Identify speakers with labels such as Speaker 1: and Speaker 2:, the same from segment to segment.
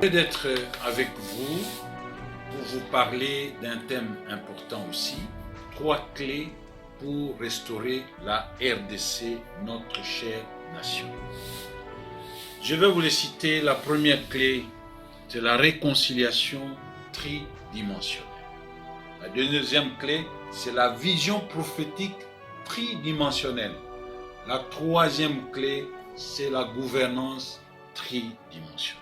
Speaker 1: D'être avec vous pour vous parler d'un thème important aussi, 3 clés pour restaurer la RDC, notre chère nation. Je vais vous les citer. La première clé, c'est la réconciliation tridimensionnelle. La deuxième clé, c'est la vision prophétique tridimensionnelle. La troisième clé, c'est la gouvernance tridimensionnelle.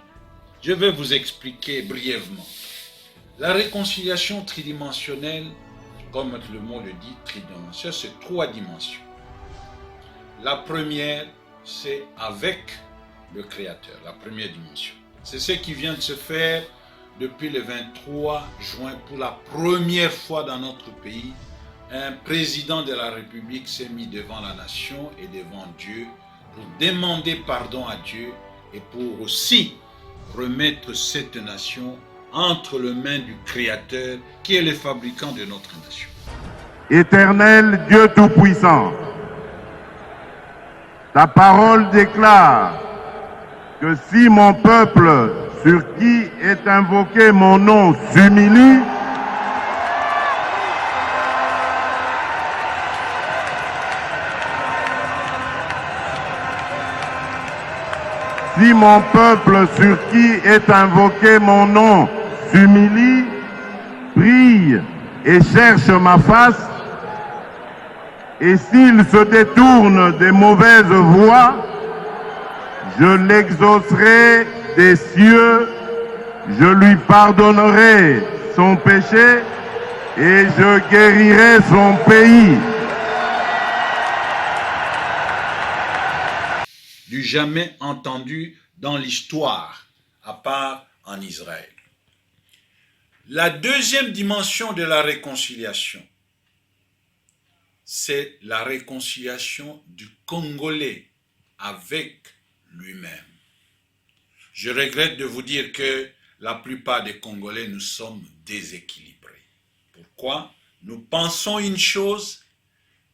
Speaker 1: Je vais vous expliquer brièvement. La réconciliation tridimensionnelle, comme le mot le dit, tridimensionnelle, c'est 3 dimensions. La première, c'est avec le Créateur, la première dimension. C'est ce qui vient de se faire depuis le 23 juin. Pour la première fois dans notre pays, un président de la République s'est mis devant la nation et devant Dieu pour demander pardon à Dieu et pour aussi remettre cette nation entre les mains du Créateur qui est le fabricant de notre nation.
Speaker 2: Éternel Dieu Tout-Puissant, ta parole déclare que si mon peuple sur qui est invoqué mon nom s'humilie, si mon peuple sur qui est invoqué mon nom s'humilie, prie et cherche ma face, et s'il se détourne des mauvaises voies, je l'exaucerai des cieux, je lui pardonnerai son péché et je guérirai son pays.
Speaker 1: Du jamais entendu dans l'histoire, à part en Israël. La deuxième dimension de la réconciliation, c'est la réconciliation du Congolais avec lui-même. Je regrette de vous dire que la plupart des Congolais, nous sommes déséquilibrés. Pourquoi? Nous pensons une chose,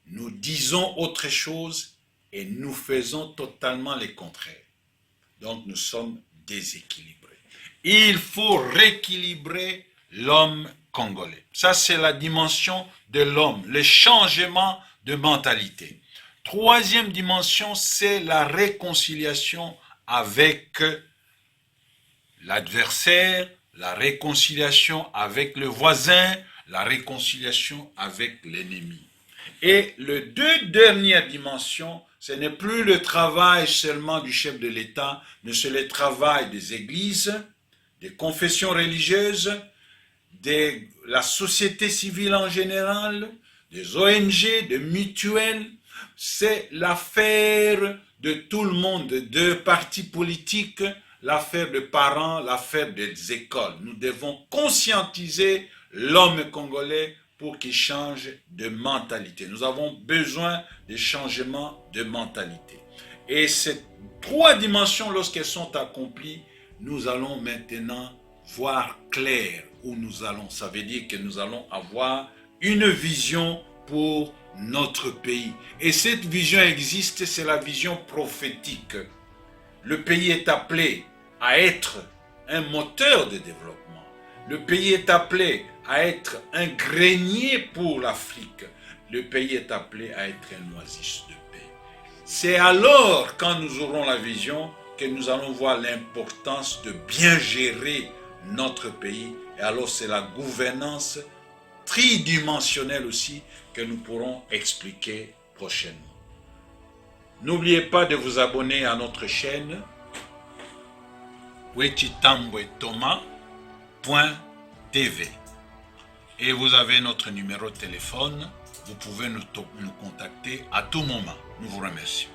Speaker 1: nous disons autre chose, et nous faisons totalement le contraire. Donc nous sommes déséquilibrés. Il faut rééquilibrer l'homme congolais. Ça, c'est la dimension de l'homme, le changement de mentalité. Troisième dimension, c'est la réconciliation avec l'adversaire, la réconciliation avec le voisin, la réconciliation avec l'ennemi. Et les 2 dernières dimensions, ce n'est plus le travail seulement du chef de l'État, mais c'est le travail des églises, des confessions religieuses, de la société civile en général, des ONG, des mutuelles. C'est l'affaire de tout le monde, de partis politiques, l'affaire des parents, l'affaire des écoles. Nous devons conscientiser l'homme congolais pour qu'il change de mentalité. Nous avons besoin de changement de mentalité. Et ces 3 dimensions, lorsqu'elles sont accomplies, nous allons maintenant voir clair où nous allons. Ça veut dire que nous allons avoir une vision pour notre pays. Et cette vision existe, c'est la vision prophétique. Le pays est appelé à être un moteur de développement. Le pays est appelé à être un grenier pour l'Afrique. Le pays est appelé à être un oasis de paix. C'est alors, quand nous aurons la vision, que nous allons voir l'importance de bien gérer notre pays. Et alors, c'est la gouvernance tridimensionnelle aussi que nous pourrons expliquer prochainement. N'oubliez pas de vous abonner à notre chaîne wetitambwetoma.tv. Et vous avez notre numéro de téléphone. Vous pouvez nous contacter à tout moment. Nous vous remercions.